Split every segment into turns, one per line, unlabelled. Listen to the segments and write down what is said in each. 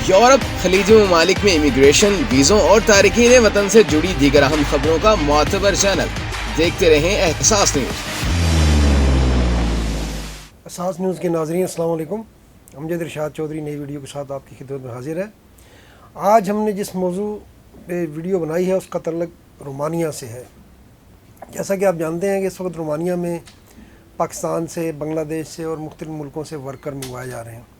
Europe خلیجی ممالک میں امیگریشن، ویزوں اور تارکین وطن سے جڑی دیگر اہم خبروں کا معتبر چینل. دیکھتے رہیں احساس نیوز.
احساس نیوز کے ناظرین السلام علیکم. امجد ارشاد چودھری نئی ویڈیو کے ساتھ آپ کی خدمت میں حاضر ہے. آج ہم نے جس موضوع پہ ویڈیو بنائی ہے اس کا تعلق رومانیہ سے ہے. جیسا کہ آپ جانتے ہیں کہ اس وقت رومانیہ میں پاکستان سے، بنگلہ دیش سے اور مختلف ملکوں سے ورکر منگوائے جا رہے ہیں.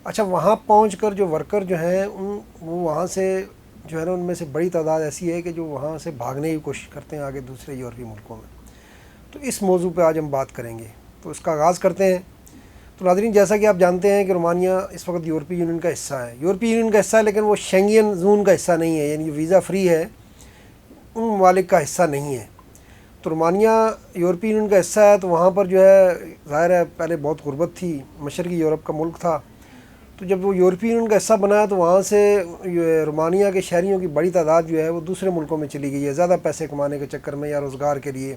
اچھا، وہاں پہنچ کر جو ورکر جو ہیں وہ وہاں سے جو ہے نا، ان میں سے بڑی تعداد ایسی ہے کہ جو وہاں سے بھاگنے کی کوشش کرتے ہیں آگے دوسرے یورپی ملکوں میں. تو اس موضوع پہ آج ہم بات کریں گے. تو اس کا آغاز کرتے ہیں. تو ناظرین، جیسا کہ آپ جانتے ہیں کہ رومانیہ اس وقت یورپی یونین کا حصہ ہے. یورپی یونین کا حصہ ہے لیکن وہ شینگن زون کا حصہ نہیں ہے، یعنی ویزا فری ہے، ان ممالک کا حصہ نہیں ہے. تو رومانیہ یورپی یونین کا حصہ ہے، تو وہاں پر جو ہے ظاہر ہے پہلے بہت غربت تھی، مشرقی یورپ کا ملک تھا. تو جب وہ یورپی یونین کا حصہ بنا تو وہاں سے رومانیہ کے شہریوں کی بڑی تعداد جو ہے وہ دوسرے ملکوں میں چلی گئی ہے، زیادہ پیسے کمانے کے چکر میں یا روزگار کے لیے.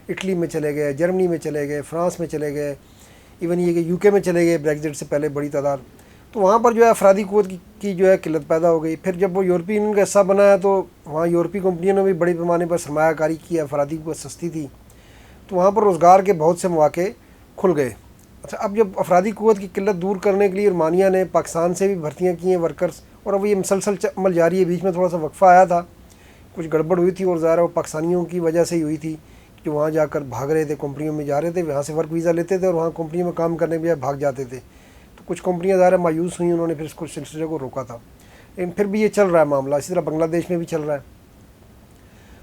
اٹلی میں چلے گئے، جرمنی میں چلے گئے، فرانس میں چلے گئے، ایون یہ کہ یو کے میں چلے گئے بریگزٹ سے پہلے بڑی تعداد. تو وہاں پر جو ہے افرادی قوت کی جو ہے قلت پیدا ہو گئی. پھر جب وہ یورپی یونین کا حصہ بنا ہے تو وہاں یورپی کمپنیوں نے بھی بڑے پیمانے پر سرمایہ کاری کی ہے، افرادی قوت سستی تھی، تو وہاں پر روزگار کے بہت سے مواقع کھل گئے. اچھا، اب جب افرادی قوت کی قلت دور کرنے کے لیے رومانیہ نے پاکستان سے بھی بھرتیاں کی ہیں ورکرز، اور اب یہ مسلسل عمل جاری ہے. بیچ میں تھوڑا سا وقفہ آیا تھا، کچھ گڑبڑ ہوئی تھی، اور ظاہر ہے وہ پاکستانیوں کی وجہ سے ہی ہوئی تھی جو وہاں جا کر بھاگ رہے تھے، کمپنیوں میں جا رہے تھے، وہاں سے ورک ویزا لیتے تھے اور وہاں کمپنیوں میں کام کرنے کے بھاگ جاتے تھے. تو کچھ کمپنیاں ظاہر ہے مایوس ہوئیں، انہوں نے پھر اس کو سلسلے کو روکا تھا. لیکن پھر بھی یہ چل رہا ہے معاملہ، اسی طرح بنگلہ دیش میں بھی چل رہا ہے.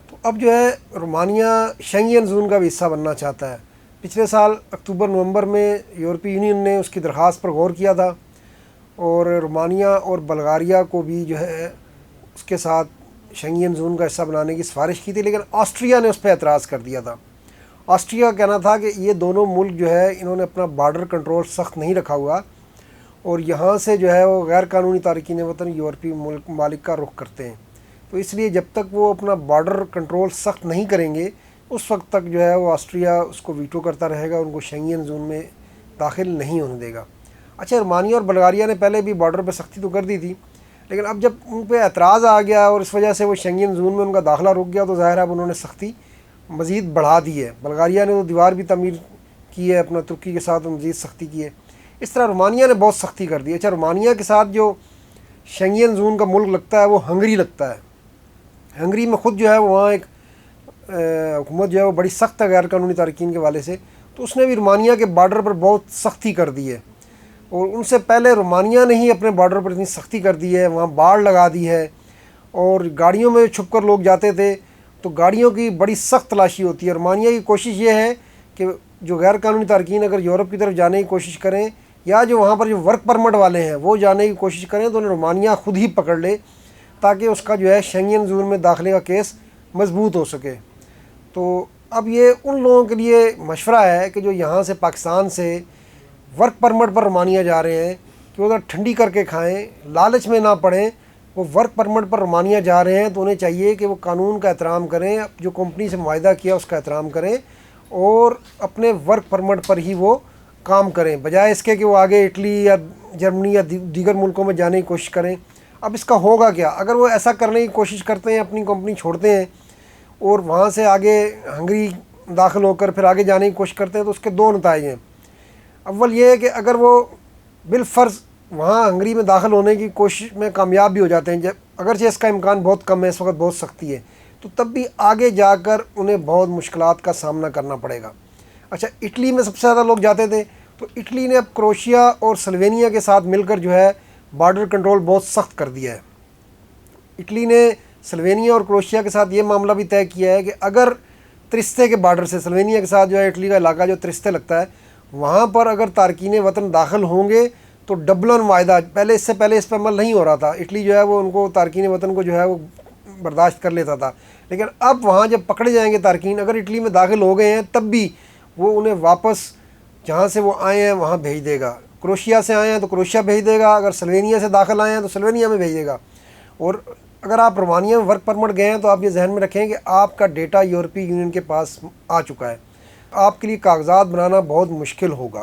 تو اب جو ہے رومانیہ شینگن زون کا بھی حصہ بننا چاہتا ہے. پچھلے سال اکتوبر نومبر میں یورپی یونین نے اس کی درخواست پر غور کیا تھا، اور رومانیہ اور بلغاریہ کو بھی جو ہے اس کے ساتھ شینگن زون کا حصہ بنانے کی سفارش کی تھی، لیکن آسٹریا نے اس پہ اعتراض کر دیا تھا. آسٹریا کا کہنا تھا کہ یہ دونوں ملک جو ہے انہوں نے اپنا بارڈر کنٹرول سخت نہیں رکھا ہوا، اور یہاں سے جو ہے وہ غیر قانونی تارکین وطن یورپی ممالک کا رخ کرتے ہیں. تو اس لیے جب تک وہ اپنا بارڈر کنٹرول سخت نہیں کریں گے اس وقت تک جو ہے وہ آسٹریا اس کو ویٹو کرتا رہے گا، ان کو شینگن زون میں داخل نہیں ہونے دے گا. اچھا، رومانیہ اور بلغاریہ نے پہلے بھی بارڈر پہ سختی تو کر دی تھی، لیکن اب جب ان پہ اعتراض آ گیا اور اس وجہ سے وہ شینگن زون میں ان کا داخلہ رک گیا، تو ظاہر ہے اب انہوں نے سختی مزید بڑھا دی ہے. بلغاریہ نے تو دیوار بھی تعمیر کی ہے اپنا ترکی کے ساتھ، مزید سختی کی ہے. اس طرح رومانیہ نے بہت سختی کر دی. اچھا، رومانیہ کے ساتھ جو شینگن زون کا ملک لگتا ہے وہ ہنگری لگتا ہے. ہنگری میں خود جو ہے وہاں ایک حکومت جو ہے وہ بڑی سخت ہے غیر قانونی تارکین کے والے سے، تو اس نے بھی رومانیہ کے بارڈر پر بہت سختی کر دی ہے. اور ان سے پہلے رومانیہ نے ہی اپنے بارڈر پر اتنی سختی کر دی ہے، وہاں باڑ لگا دی ہے، اور گاڑیوں میں چھپ کر لوگ جاتے تھے تو گاڑیوں کی بڑی سخت تلاشی ہوتی ہے. رومانیہ کی کوشش یہ ہے کہ جو غیر قانونی تارکین اگر یورپ کی طرف جانے کی کوشش کریں، یا جو وہاں پر جو ورک پرمٹ والے ہیں وہ جانے کی کوشش کریں، تو انہیں رومانیہ خود ہی پکڑ لے تاکہ اس کا جو ہے شینگن زون میں داخلے کا کیس مضبوط ہو سکے. تو اب یہ ان لوگوں کے لیے مشورہ ہے کہ جو یہاں سے پاکستان سے ورک پرمٹ پر رومانیہ جا رہے ہیں کہ وہ ادھر ٹھنڈی کر کے کھائیں، لالچ میں نہ پڑیں. وہ ورک پرمٹ پر رومانیہ جا رہے ہیں تو انہیں چاہیے کہ وہ قانون کا احترام کریں، جو کمپنی سے معاہدہ کیا اس کا احترام کریں، اور اپنے ورک پرمٹ پر ہی وہ کام کریں، بجائے اس کے کہ وہ آگے اٹلی یا جرمنی یا دیگر ملکوں میں جانے کی کوشش کریں. اب اس کا ہوگا کیا؟ اگر وہ ایسا کرنے کی کوشش کرتے ہیں، اپنی کمپنی چھوڑتے ہیں اور وہاں سے آگے ہنگری داخل ہو کر پھر آگے جانے کی کوشش کرتے ہیں، تو اس کے دو نتائج ہیں. اول یہ ہے کہ اگر وہ بالفرض وہاں ہنگری میں داخل ہونے کی کوشش میں کامیاب بھی ہو جاتے ہیں، اگرچہ اس کا امکان بہت کم ہے، اس وقت بہت سختی ہے، تو تب بھی آگے جا کر انہیں بہت مشکلات کا سامنا کرنا پڑے گا. اچھا، اٹلی میں سب سے زیادہ لوگ جاتے تھے، تو اٹلی نے اب کروشیا اور سلوینیا کے ساتھ مل کر جو ہے بارڈر کنٹرول بہت سخت کر دیا ہے. اٹلی نے سلوینیا اور کروشیا کے ساتھ یہ معاملہ بھی طے کیا ہے کہ اگر ترستے کے بارڈر سے سلوینیا کے ساتھ جو ہے اٹلی کا علاقہ جو ترستے لگتا ہے، وہاں پر اگر تارکین وطن داخل ہوں گے تو ڈبلن معاہدہ، اس سے پہلے اس پہ عمل نہیں ہو رہا تھا. اٹلی جو ہے وہ ان کو تارکین وطن کو جو ہے وہ برداشت کر لیتا تھا، لیکن اب وہاں جب پکڑے جائیں گے تارکین، اگر اٹلی میں داخل ہو گئے ہیں تب بھی وہ انہیں واپس جہاں سے وہ آئے ہیں وہاں بھیج دے گا. کروشیا سے آئے ہیں تو کروشیا بھیج دے گا، اگر سلوینیا سے داخل آئے ہیں تو سلوینیا میں بھیج دے گا. اور اگر آپ رومانیہ میں ورک پرمٹ گئے ہیں تو آپ یہ ذہن میں رکھیں کہ آپ کا ڈیٹا یورپی یونین کے پاس آ چکا ہے، آپ کے لیے کاغذات بنانا بہت مشکل ہوگا.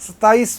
27